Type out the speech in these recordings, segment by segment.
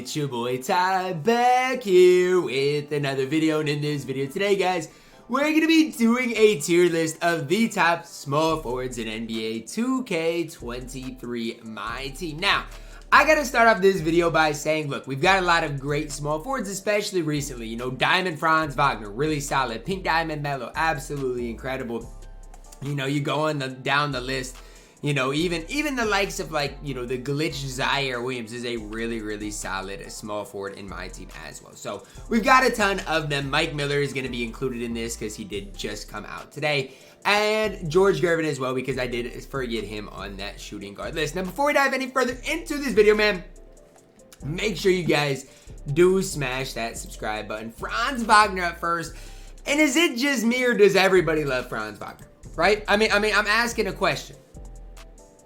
It's your boy Ty back here with another video, and in this video today, guys, we're going to be doing a tier list of the top small forwards in NBA 2K23 MyTEAM. Now, I gotta start off this video by saying, look, we've got a lot of great small forwards, especially recently. You know, Diamond Franz Wagner, really solid. Pink Diamond Melo, absolutely incredible. You know, you go on down the list. You know, even the likes of, like, you know, the glitch Ziaire Williams is a really solid small forward in my team as well. So we've got a ton of them. Mike Miller is going to be included in this because he did just come out today. And George Gervin as well, because I did forget him on that shooting guard list. Now, before we dive any further into this video, man, make sure you guys do smash that subscribe button. Franz Wagner at first. And is it just me, or does everybody love Franz Wagner? Right? I mean, I'm asking a question.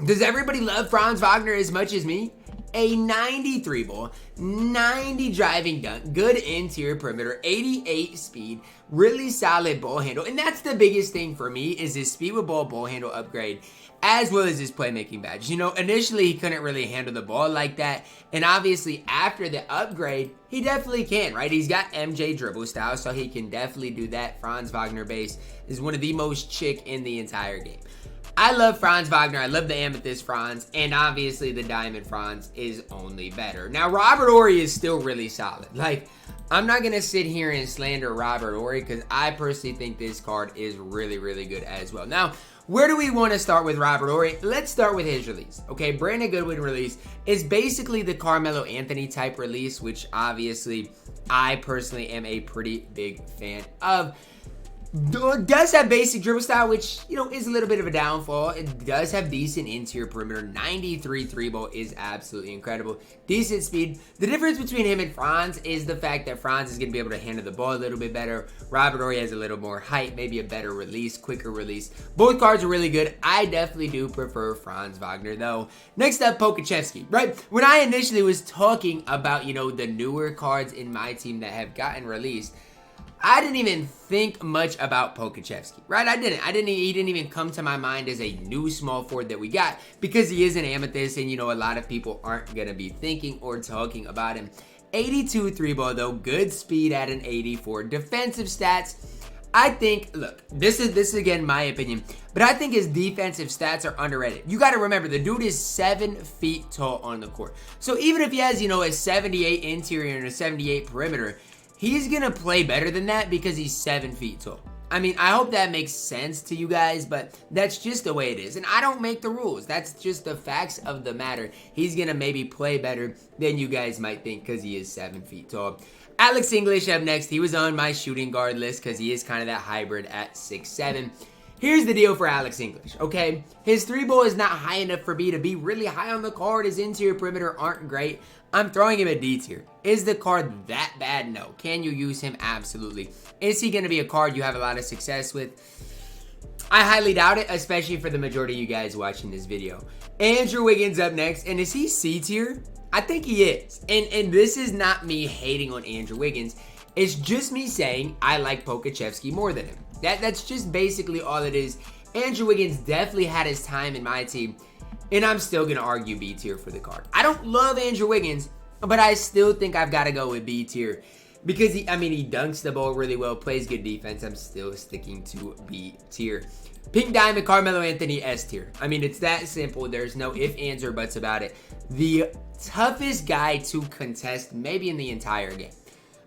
Does everybody love Franz Wagner as much as me? A 93 ball, 90 driving dunk, good interior perimeter, 88 speed, really solid ball handle. And that's the biggest thing for me, is his speed with ball handle upgrade, as well as his playmaking badge. You know, initially he couldn't really handle the ball like that. And obviously after the upgrade, he definitely can, right? He's got MJ dribble style, so he can definitely do that. Franz Wagner base is one of the most chick in the entire game. I love Franz Wagner. I love the Amethyst Franz, and obviously the Diamond Franz is only better. Now, Robert Horry is still really solid. Like, I'm not going to sit here and slander Robert Horry because I personally think this card is really good as well. Now, where do we want to start with Robert Horry? Let's start with his release. Okay, Brandon Goodwin release is basically the Carmelo Anthony type release, which obviously I personally am a pretty big fan of. Does have basic dribble style, which, you know, is a little bit of a downfall. It does have decent interior perimeter. 93 3 ball is absolutely incredible. Decent speed. The difference between him and Franz is the fact that Franz is going to be able to handle the ball a little bit better. Robert Horry has a little more height, maybe a better release, quicker release. Both cards are really good. I definitely do prefer Franz Wagner, though. Next up, Pokusevski, right? When I initially was talking about, you know, the newer cards in my team that have gotten released, I didn't even think much about Pokusevski, right? He didn't even come to my mind as a new small forward that we got, because he is an Amethyst, and, you know, a lot of people aren't going to be thinking or talking about him. 82 3 ball, though. Good speed at an 84. Defensive stats, I think, look, this is again my opinion, but I think his defensive stats are underrated. You got to remember, the dude is 7 feet tall on the court. So even if he has, you know, a 78 interior and a 78 perimeter, he's going to play better than that because he's 7 feet tall. I mean, I hope that makes sense to you guys, but that's just the way it is. And I don't make the rules. That's just the facts of the matter. He's going to maybe play better than you guys might think because he is 7 feet tall. Alex English up next. He was on my shooting guard list because he is kind of that hybrid at 6'7". Here's the deal for Alex English, okay? His 3 ball is not high enough for me to be really high on the card. His interior perimeter aren't great. I'm throwing him a D tier. Is the card that bad? No. Can you use him? Absolutely. Is he going to be a card you have a lot of success with? I highly doubt it, especially for the majority of you guys watching this video. Andrew Wiggins up next, and is he C tier? I think he is. And this is not me hating on Andrew Wiggins. It's just me saying I like Pokusevski more than him. That's just basically all it is. Andrew Wiggins definitely had his time in my team, and I'm still going to argue B tier for the card. I don't love Andrew Wiggins, but I still think I've got to go with B tier because, he dunks the ball really well, plays good defense. I'm still sticking to B tier. Pink Diamond Carmelo Anthony, S tier. I mean, it's that simple. There's no ifs, ands, or buts about it. The toughest guy to contest maybe in the entire game.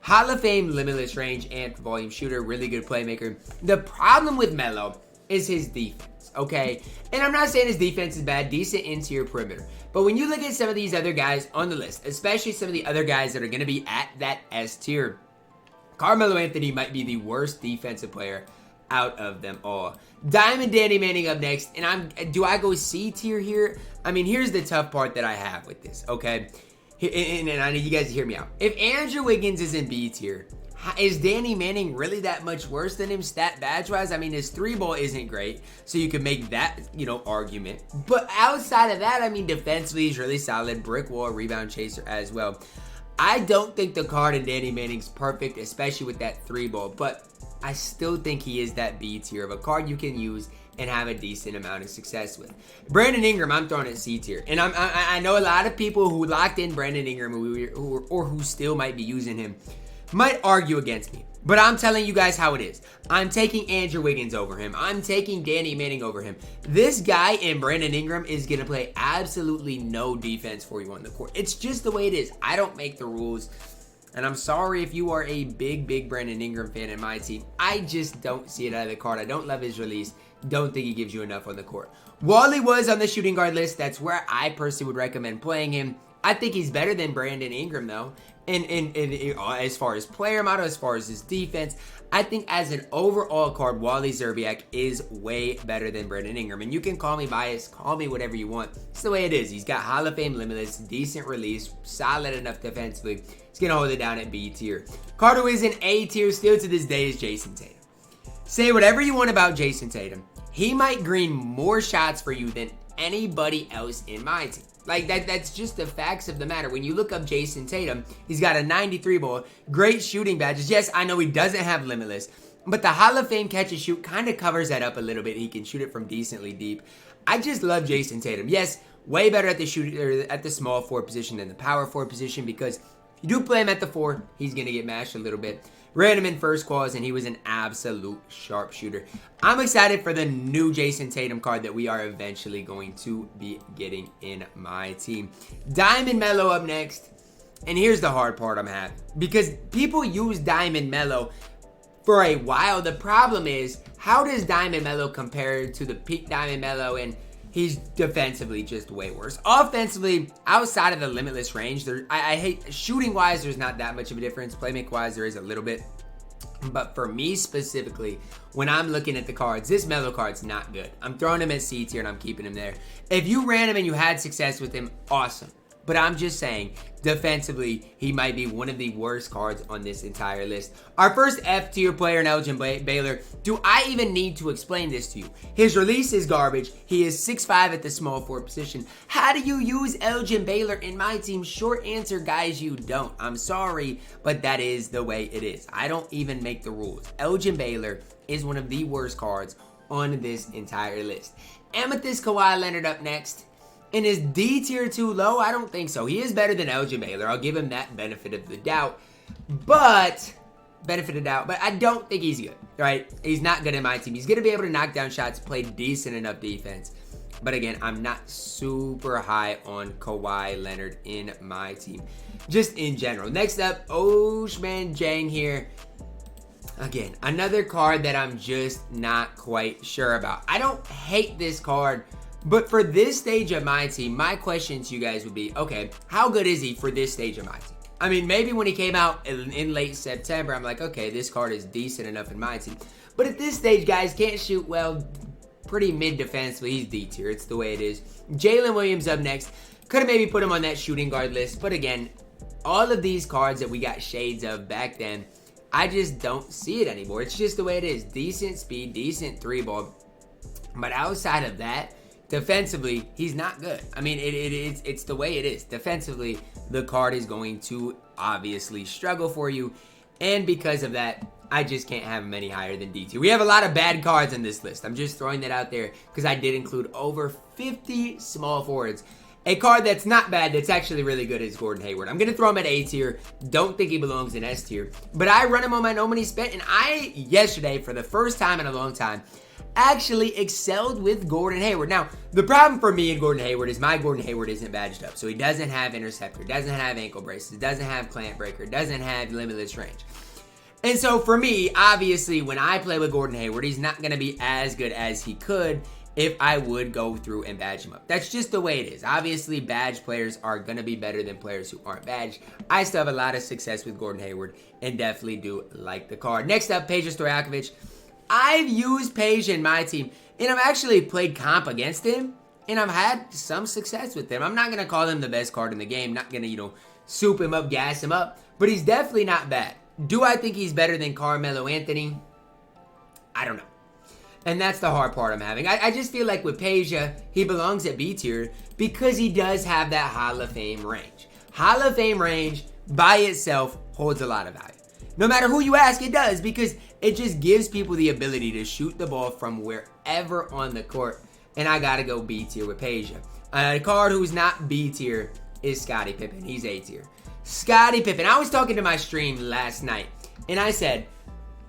Hall of Fame, limitless range, and volume shooter, really good playmaker. The problem with Melo is his defense, okay? And I'm not saying his defense is bad, decent interior perimeter. But when you look at some of these other guys on the list, especially some of the other guys that are going to be at that S tier, Carmelo Anthony might be the worst defensive player out of them all. Diamond Danny Manning up next, and do I go C tier here? I mean, here's the tough part that I have with this, okay? And I need you guys to hear me out. If Andrew Wiggins is in B tier, is Danny Manning really that much worse than him stat badge wise? I mean, his 3 ball isn't great, so you could make that, you know, argument. But outside of that, I mean, defensively he's really solid. Brick wall, rebound chaser as well. I don't think the card in Danny Manning's perfect, especially with that 3 ball. But I still think he is that B tier of a card you can use and have a decent amount of success with. Brandon Ingram, I'm throwing at C tier. And I know a lot of people who locked in Brandon Ingram who still might be using him might argue against me. But I'm telling you guys how it is. I'm taking Andrew Wiggins over him. I'm taking Danny Manning over him. This guy in Brandon Ingram is going to play absolutely no defense for you on the court. It's just the way it is. I don't make the rules. And I'm sorry if you are a big Brandon Ingram fan in my team. I just don't see it out of the card. I don't love his release. Don't think he gives you enough on the court. Wally was on the shooting guard list. That's where I personally would recommend playing him. I think he's better than Brandon Ingram, though. And as far as player model, as far as his defense, I think as an overall card, Wally Szczerbiak is way better than Brandon Ingram. And you can call me biased, call me whatever you want. It's the way it is. He's got Hall of Fame limitless, decent release, solid enough defensively. He's going to hold it down at B tier. Card who is in A tier still to this day is Jayson Tatum. Say whatever you want about Jayson Tatum. He might green more shots for you than anybody else in my team. Like, that's just the facts of the matter. When you look up Jayson Tatum, he's got a 93 ball, great shooting badges. Yes, I know he doesn't have limitless, but the Hall of Fame catch and shoot kind of covers that up a little bit. He can shoot it from decently deep. I just love Jayson Tatum. Yes, way better at the small forward position than the power forward position, because you do play him at the 4, he's going to get mashed a little bit. Ran him in first quals, and he was an absolute sharpshooter. I'm excited for the new Jayson Tatum card that we are eventually going to be getting in my team. Diamond Melo up next. And here's the hard part I'm having. Because people use Diamond Melo for a while. The problem is, how does Diamond Melo compare to the peak Diamond Melo? And he's defensively just way worse. Offensively, outside of the limitless range, I hate shooting-wise, there's not that much of a difference. Playmaking-wise, there is a little bit. But for me specifically, when I'm looking at the cards, this Melo card's not good. I'm throwing him at C tier and I'm keeping him there. If you ran him and you had success with him, awesome. But I'm just saying, defensively, he might be one of the worst cards on this entire list. Our first F tier player in Elgin Baylor. Do I even need to explain this to you? His release is garbage. He is 6'5" at the small forward position. How do you use Elgin Baylor in my team? Short answer, guys, you don't. I'm sorry, but that is the way it is. I don't even make the rules. Elgin Baylor is one of the worst cards on this entire list. Amethyst Kawhi Leonard up next. And is D tier too low? I don't think so. He is better than Elgin Baylor. I'll give him that benefit of the doubt. But I don't think he's good, right? He's not good in my team. He's going to be able to knock down shots, play decent enough defense. But again, I'm not super high on Kawhi Leonard in my team, just in general. Next up, Oshman Jang here. Again, another card that I'm just not quite sure about. I don't hate this card. But for this stage of my team, my question to you guys would be, okay, how good is he for this stage of my team? I mean, maybe when he came out in late September, I'm like, okay, this card is decent enough in my team. But at this stage, guys, can't shoot well, pretty mid defensively. He's D tier. It's the way it is. Jalen Williams up next. Could have maybe put him on that shooting guard list. But again, all of these cards that we got shades of back then, I just don't see it anymore. It's just the way it is. Decent speed, decent 3-ball. But outside of that, defensively, he's not good. I mean, it's the way it is. Defensively, the card is going to obviously struggle for you. And because of that, I just can't have him any higher than D tier. We have a lot of bad cards on this list. I'm just throwing that out there because I did include over 50 small forwards. A card that's not bad, that's actually really good, is Gordon Hayward. I'm going to throw him at A tier. Don't think he belongs in S tier. But I run him on my No Money Spent, and I, yesterday, for the first time in a long time, actually excelled with Gordon Hayward. Now, the problem for me and Gordon Hayward is my Gordon Hayward isn't badged up. So he doesn't have interceptor, doesn't have ankle braces, doesn't have clamp breaker, doesn't have limitless range. And so for me, obviously, when I play with Gordon Hayward, he's not going to be as good as he could if I would go through and badge him up. That's just the way it is. Obviously, badge players are going to be better than players who aren't badged. I still have a lot of success with Gordon Hayward and definitely do like the card. Next up, Peja Stojakovic. I've used Peja in my team, and I've actually played comp against him, and I've had some success with him. I'm not going to call him the best card in the game, not going to, soup him up, gas him up, but he's definitely not bad. Do I think he's better than Carmelo Anthony? I don't know. And that's the hard part I'm having. I just feel like with Peja, he belongs at B tier because he does have that Hall of Fame range. Hall of Fame range by itself holds a lot of value. No matter who you ask, it does, because it just gives people the ability to shoot the ball from wherever on the court. And I gotta go B tier with Peja. A card who's not B tier is Scottie Pippen. He's A tier. Scottie Pippen. I was talking to my stream last night, and I said,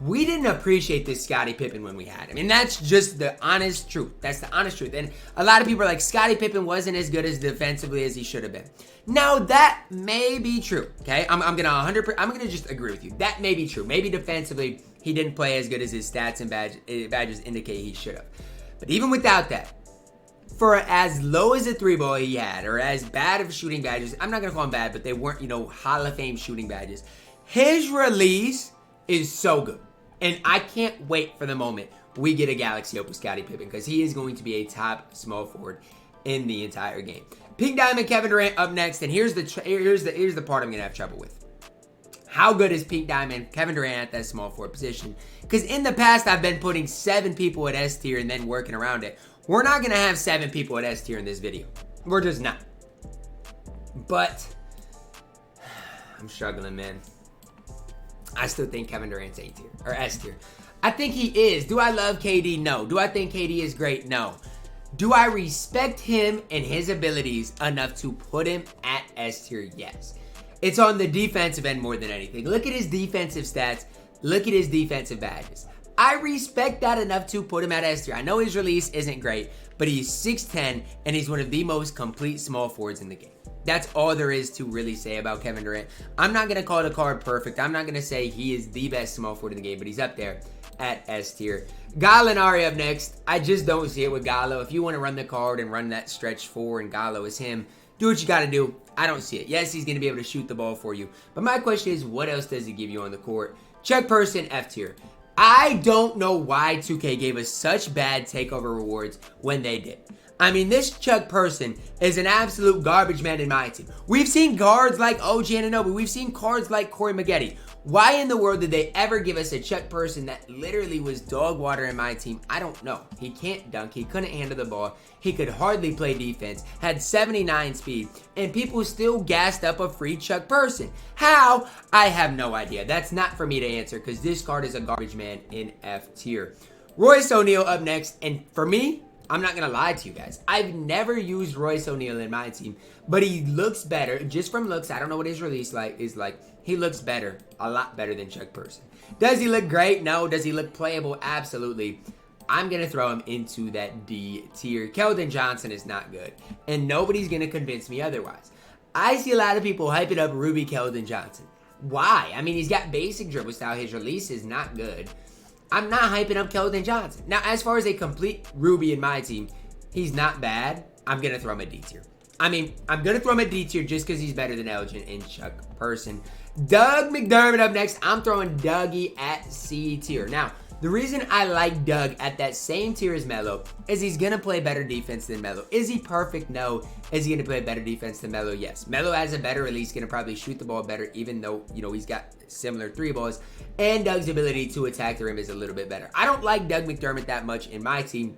we didn't appreciate this Scottie Pippen when we had him. And that's just the honest truth. That's the honest truth. And a lot of people are like, Scottie Pippen wasn't as good as defensively as he should have been. Now, that may be true, okay? I'm gonna just agree with you. That may be true. Maybe defensively, he didn't play as good as his stats and badges indicate he should have. But even without that, for as low as a 3-ball he had, or as bad of shooting badges, I'm not gonna call them bad, but they weren't, Hall of Fame shooting badges. His release is so good. And I can't wait for the moment we get a Galaxy up with Scottie Pippen, because he is going to be a top small forward in the entire game. Pink Diamond Kevin Durant up next, and here's the part I'm gonna have trouble with. How good is Pink Diamond Kevin Durant at that small forward position? Because in the past, I've been putting 7 people at S tier and then working around it. We're not gonna have 7 people at S tier in this video. We're just not. But I'm struggling, man. I still think Kevin Durant's A tier, or S tier. I think he is. Do I love KD? No. Do I think KD is great? No. Do I respect him and his abilities enough to put him at S tier? Yes. It's on the defensive end more than anything. Look at his defensive stats. Look at his defensive badges. I respect that enough to put him at S tier. I know his release isn't great, but he's 6'10", and he's one of the most complete small forwards in the game. That's all there is to really say about Kevin Durant. I'm not going to call the card perfect. I'm not going to say he is the best small forward in the game, but he's up there at S tier. Gallinari up next. I just don't see it with Gallo. If you want to run the card and run that stretch 4 and Gallo is him, do what you got to do. I don't see it. Yes, he's going to be able to shoot the ball for you. But my question is, what else does he give you on the court? Chuck Person, F tier. I don't know why 2K gave us such bad takeover rewards when they did. I mean, this Chuck Person is an absolute garbage man in my team. We've seen guards like OG Anunoby. We've seen cards like Corey Maggette. Why in the world did they ever give us a Chuck Person that literally was dog water in my team? I don't know. He can't dunk. He couldn't handle the ball. He could hardly play defense. Had 79 speed. And people still gassed up a free Chuck Person. How? I have no idea. That's not for me to answer, because this card is a garbage man in F tier. Royce O'Neal up next. And for me, I'm not going to lie to you guys. I've never used Royce O'Neal in my team, but he looks better. Just from looks, I don't know what his release is like. He looks better, a lot better than Chuck Person. Does he look great? No. Does he look playable? Absolutely. I'm going to throw him into that D tier. Keldon Johnson is not good, and nobody's going to convince me otherwise. I see a lot of people hyping up Ruby Keldon Johnson. Why? I mean, he's got basic dribble style. His release is not good. I'm not hyping up Keldon Johnson. Now, as far as a complete Ruby in my team, he's not bad. I'm going to throw him a D tier. I mean, I'm going to throw him a D tier just because he's better than Elgin and Chuck Person. Doug McDermott up next. I'm throwing Dougie at C tier. Now, the reason I like Doug at that same tier as Melo is he's going to play better defense than Melo. Is he perfect? No. Is he going to play better defense than Melo? Yes. Melo has a better release, going to probably shoot the ball better, even though, he's got similar 3 balls. And Doug's ability to attack the rim is a little bit better. I don't like Doug McDermott that much in my team,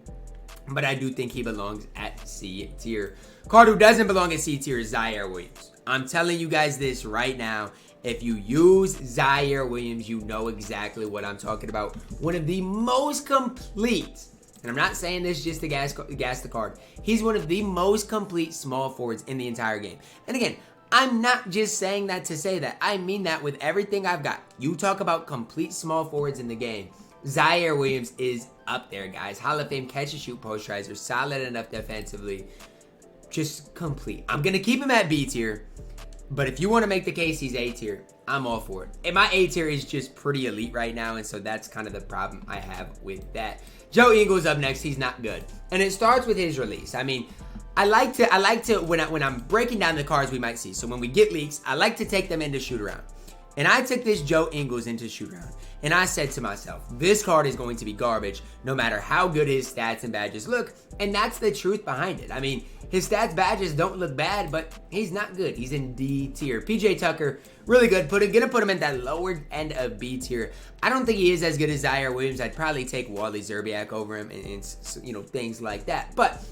but I do think he belongs at C tier. Card who doesn't belong at C tier is Zaire Williams. I'm telling you guys this right now. If you use Zaire Williams, you know exactly what I'm talking about. One of the most complete, and I'm not saying this just to gas the card. He's one of the most complete small forwards in the entire game. And again, I'm not just saying that to say that. I mean that with everything I've got. You talk about complete small forwards in the game. Zaire Williams is up there, guys. Hall of Fame catch and shoot posterizer. Solid enough defensively. Just complete. I'm going to keep him at B tier. But if you want to make the case he's A tier, I'm all for it. And my A tier is just pretty elite right now, and so that's kind of the problem I have with that. Joe Ingles up next. He's not good. And it starts with his release. I mean, I like to when I'm breaking down the cards we might see. So when we get leaks, I like to take them into shoot around. And I took this Joe Ingles into shoot around. And I said to myself, this card is going to be garbage no matter how good his stats and badges look. And that's the truth behind it. I mean, his stats badges don't look bad, but he's not good. He's in D tier. PJ Tucker, really good. Gonna put him in that lower end of B tier. I don't think he is as good as Zaire Williams. I'd probably take Wally Zerbiak over him and things like that. But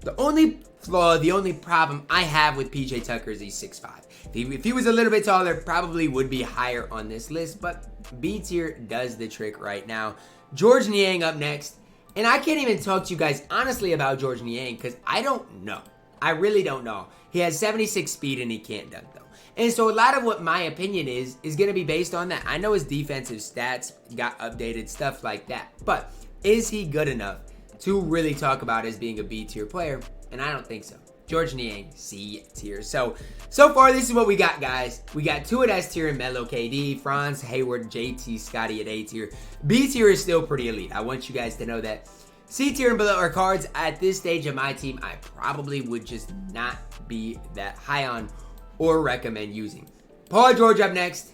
The only flaw, the only problem I have with PJ Tucker is he's 6'5". If he was a little bit taller, probably would be higher on this list, but B tier does the trick right now. Georges Niang up next. And I can't even talk to you guys honestly about Georges Niang because I don't know. I really don't know. He has 76 speed and he can't dunk though. And so a lot of what my opinion is going to be based on that. I know his defensive stats got updated, stuff like that. But is he good enough to really talk about as being a B tier player? And I don't think so. Georges Niang, C tier. So far, this is what we got, guys. We got 2 at S tier and Melo, KD, Franz, Hayward, JT, Scottie at A tier. B tier is still pretty elite. I want you guys to know that. C tier and below are cards at this stage of my team I probably would just not be that high on or recommend using. Paul George up next.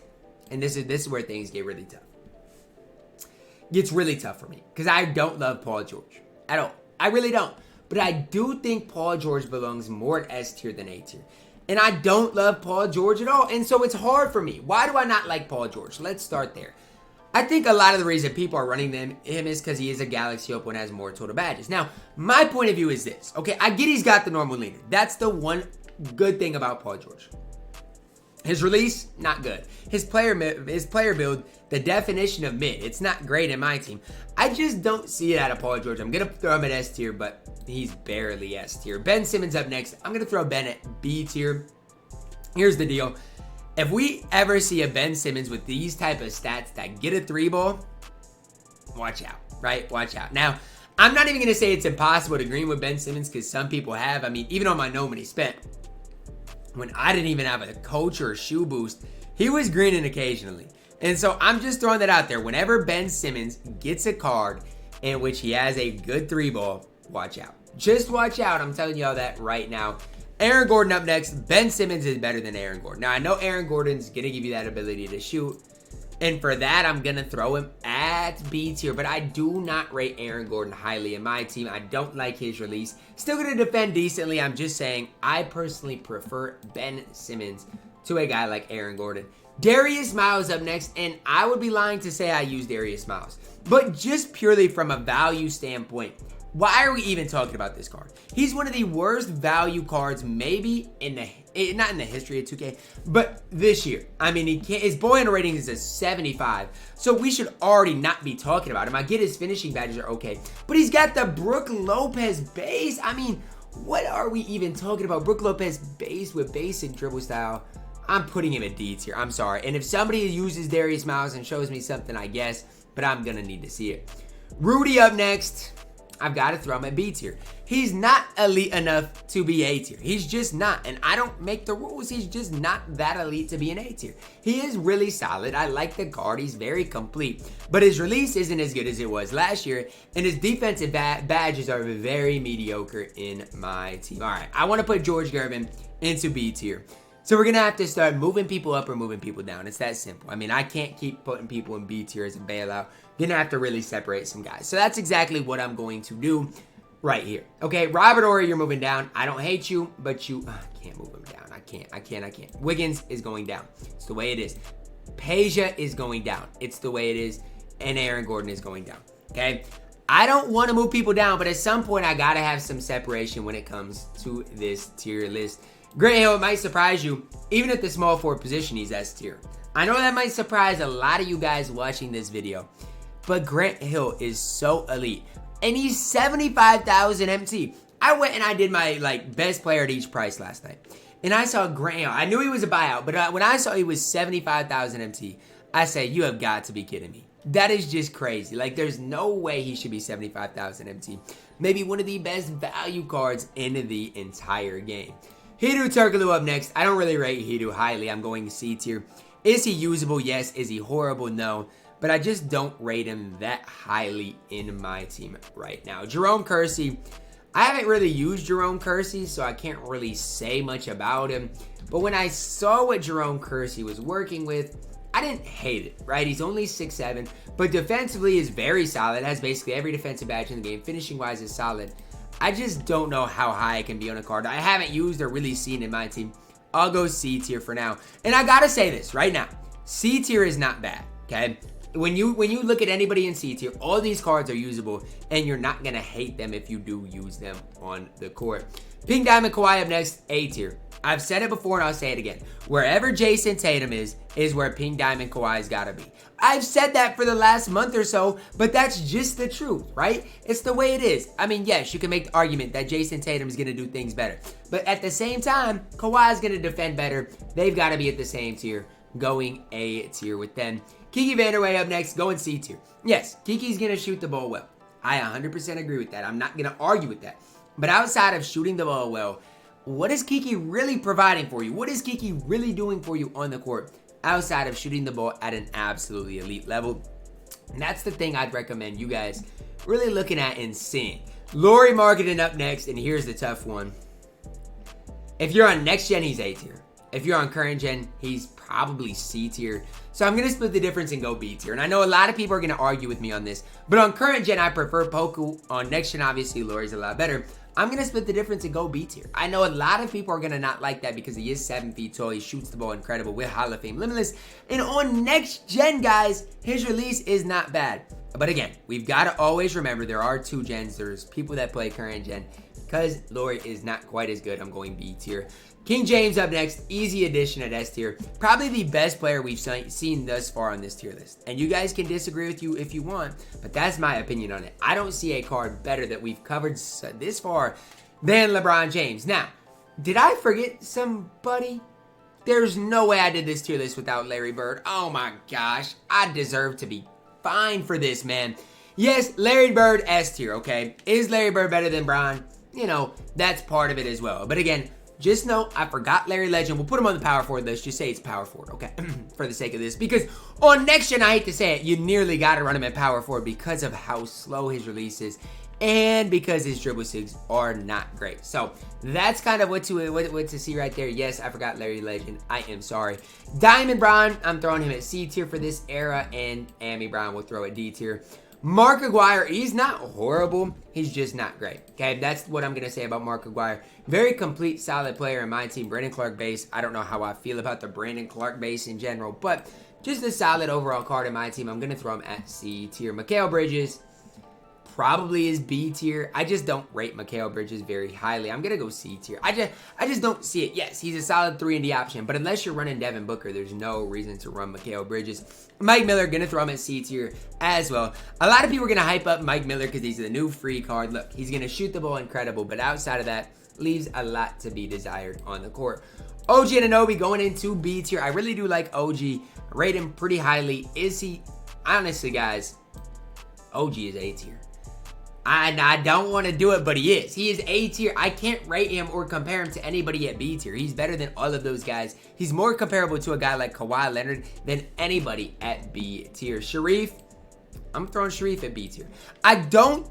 And this is where things get really tough. Gets really tough for me because I don't love Paul George at all. I really don't. But I do think Paul George belongs more at S tier than A tier. And I don't love Paul George at all. And so it's hard for me. Why do I not like Paul George? Let's start there. I think a lot of the reason people are running him is because he is a Galaxy Open and has more total badges. Now, my point of view is this. Okay, I get he's got the normal leaner. That's the one good thing about Paul George. His release, not good. His player build, the definition of mid, it's not great in my team. I just don't see it out of Paul George. I'm going to throw him at S tier, but he's barely S tier. Ben Simmons up next. I'm going to throw Ben at B tier. Here's the deal. If we ever see a Ben Simmons with these type of stats that get a 3-ball, watch out, right? Watch out. Now, I'm not even going to say it's impossible to green with Ben Simmons because some people have. I mean, even on my No Money Spent, when I didn't even have a coach or a shoe boost, he was greening occasionally. And so I'm just throwing that out there. Whenever Ben Simmons gets a card in which he has a good 3-ball, watch out. Just watch out. I'm telling y'all that right now. Aaron Gordon up next. Ben Simmons is better than Aaron Gordon. Now, I know Aaron Gordon's going to give you that ability to shoot. And for that, I'm going to throw him at B tier. But I do not rate Aaron Gordon highly in my team. I don't like his release. Still going to defend decently. I'm just saying I personally prefer Ben Simmons to a guy like Aaron Gordon. Darius Miles up next. And I would be lying to say I use Darius Miles. But just purely from a value standpoint, why are we even talking about this card? He's one of the worst value cards maybe in the, not in the history of 2K, but this year. I mean, his ball handle rating is a 75, so we should already not be talking about him. I get his finishing badges are okay, but he's got the Brook Lopez base. I mean, what are we even talking about? Brook Lopez base with basic dribble style. I'm putting him at D tier. I'm sorry. And if somebody uses Darius Miles and shows me something, I guess, but I'm going to need to see it. Rudy up next. I've got to throw him at B tier. He's not elite enough to be A tier. He's just not. And I don't make the rules. He's just not that elite to be an A tier. He is really solid. I like the card. He's very complete. But his release isn't as good as it was last year. And his defensive badges are very mediocre in my team. All right. I want to put George Gervin into B tier. So we're going to have to start moving people up or moving people down. It's that simple. I mean, I can't keep putting people in B tier as a bailout. Going to have to really separate some guys. So that's exactly what I'm going to do right here. Okay, Robert Horry, you're moving down. I don't hate you, but I can't move him down. I can't. Wiggins is going down. It's the way it is. Peja is going down. It's the way it is. And Aaron Gordon is going down. Okay? I don't want to move people down, but at some point, I got to have some separation when it comes to this tier list. Grant Hill, it might surprise you. Even at the small forward position, he's S tier. I know that might surprise a lot of you guys watching this video, but Grant Hill is so elite. And he's 75,000 MT. I went and I did my best player at each price last night. And I saw Grant Hill. I knew he was a buyout, but when I saw he was 75,000 MT, I said, you have got to be kidding me. That is just crazy. Like, there's no way he should be 75,000 MT. Maybe one of the best value cards in the entire game. Hedo Turkoglu up next. I don't really rate Hedo highly. I'm going C tier. Is he usable? Yes. Is he horrible? No. But I just don't rate him that highly in my team right now. Jerome Kersey. I haven't really used Jerome Kersey, so I can't really say much about him. But when I saw what Jerome Kersey was working with, I didn't hate it, right? He's only 6'7", but defensively is very solid. Has basically every defensive badge in the game. Finishing-wise is solid. I just don't know how high I can be on a card I haven't used or really seen in my team. I'll go C tier for now. And I gotta say this right now. C tier is not bad, okay? when you look at anybody in C tier, all these cards are usable, and you're not gonna hate them if you do use them on the court. Pink Diamond Kawhi up next, A tier. I've said it before and I'll say it again. Wherever Jason Tatum is where Pink Diamond Kawhi's gotta be. I've said that for the last month or so, but that's just the truth, right? It's the way it is. I mean, yes, you can make the argument that Jason Tatum is gonna do things better, but at the same time, Kawhi's gonna defend better. They've gotta be at the same tier, going A tier with them. Kiki Vanderway up next, going C tier. Yes, Kiki's gonna shoot the ball well. I 100% agree with that. I'm not gonna argue with that. But outside of shooting the ball well, what is Kiki really providing for you? What is Kiki really doing for you on the court outside of shooting the ball at an absolutely elite level? And that's the thing I'd recommend you guys really looking at and seeing. Lauri Markkanen up next, and here's the tough one. If you're on next gen, he's A tier. If you're on current gen, he's probably C tier. So I'm going to split the difference and go B tier. And I know a lot of people are going to argue with me on this, but on current gen, I prefer Poku. On next gen, obviously, Lauri's a lot better. I'm going to split the difference and go B tier. I know a lot of people are going to not like that because he is 7 feet tall. He shoots the ball incredible with Hall of Fame Limitless. And on next gen, guys, his release is not bad. But again, we've got to always remember there are 2 gens. There's people that play current gen. Because Lauri is not quite as good, I'm going B tier. King James up next, easy addition at S tier. Probably the best player we've seen thus far on this tier list. And you guys can disagree with you if you want, but that's my opinion on it. I don't see a card better that we've covered this far than LeBron James. Now, did I forget somebody? There's no way I did this tier list without Larry Bird. Oh my gosh, I deserve to be fined for this, man. Yes, Larry Bird S tier, okay? Is Larry Bird better than Bron? You know, that's part of it as well. But again, just know I forgot Larry Legend. We'll put him on the power forward list. Just say it's power forward, okay? For the sake of this. Because on next gen, I hate to say it, you nearly got to run him at power forward because of how slow his release is and because his dribble sigs are not great. So that's kind of what to see right there. Yes, I forgot Larry Legend. I am sorry. Diamond Bron, I'm throwing him at C tier for this era, and Amy Brown will throw at D tier. Mark Aguirre, he's not horrible. He's just not great. Okay, that's what I'm going to say about Mark Aguirre. Very complete, solid player in my team. Brandon Clark base. I don't know how I feel about the Brandon Clark base in general, but just a solid overall card in my team. I'm going to throw him at C tier. Mikal Bridges probably is B tier. I just don't rate Mikal Bridges very highly. I'm going to go C tier. I just don't see it. Yes, he's a solid 3-and-D option, but unless you're running Devin Booker, there's no reason to run Mikal Bridges. Mike Miller, going to throw him at C tier as well. A lot of people are going to hype up Mike Miller because he's the new free card. Look, he's going to shoot the ball incredible, but outside of that, leaves a lot to be desired on the court. OG Anunoby going into B tier. I really do like OG. Rate him pretty highly. Is he? Honestly, guys, OG is A tier. I don't want to do it, but he is. He is A tier. I can't rate him or compare him to anybody at B tier. He's better than all of those guys. He's more comparable to a guy like Kawhi Leonard than anybody at B tier. Sharif, I'm throwing Sharif at B tier. I don't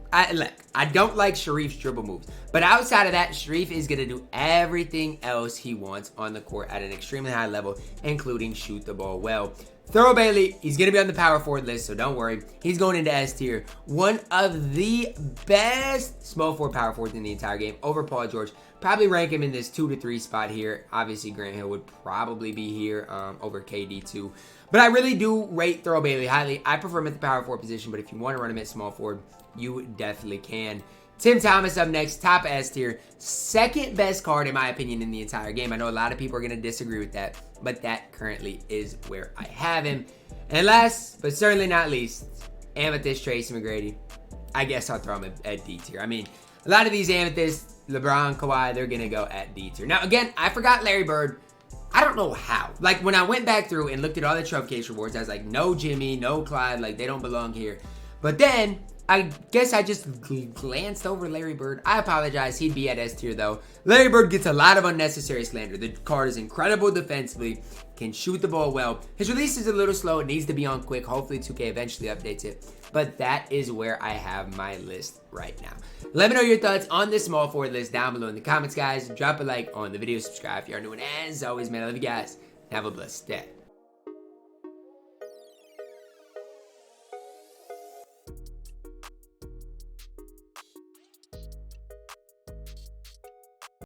like Sharif's dribble moves, but outside of that, Sharif is going to do everything else he wants on the court at an extremely high level, including shoot the ball well. Thurl Bailey, he's going to be on the power forward list, so don't worry. He's going into S tier. One of the best small forward power forwards in the entire game over Paul George. Probably rank him in this 2 to 3 spot here. Obviously, Grant Hill would probably be here over KD too. But I really do rate Thurl Bailey highly. I prefer him at the power forward position, but if you want to run him at small forward, you definitely can. Tim Thomas up next, top S tier. Second best card, in my opinion, in the entire game. I know a lot of people are going to disagree with that, but that currently is where I have him. And last, but certainly not least, Amethyst Tracy McGrady. I guess I'll throw him at D tier. I mean, a lot of these Amethysts, LeBron, Kawhi, they're going to go at D tier. Now, again, I forgot Larry Bird. I don't know how. Like, when I went back through and looked at all the trophy case rewards, I was like, no Jimmy, no Clyde. Like, they don't belong here. But then I guess I just glanced over Larry Bird. I apologize. He'd be at S tier, though. Larry Bird gets a lot of unnecessary slander. The card is incredible defensively, can shoot the ball well. His release is a little slow. It needs to be on quick. Hopefully, 2K eventually updates it. But that is where I have my list right now. Let me know your thoughts on this small forward list down below in the comments, guys. Drop a like on the video. Subscribe if you are new. And as always, man, I love you guys. Have a blessed day.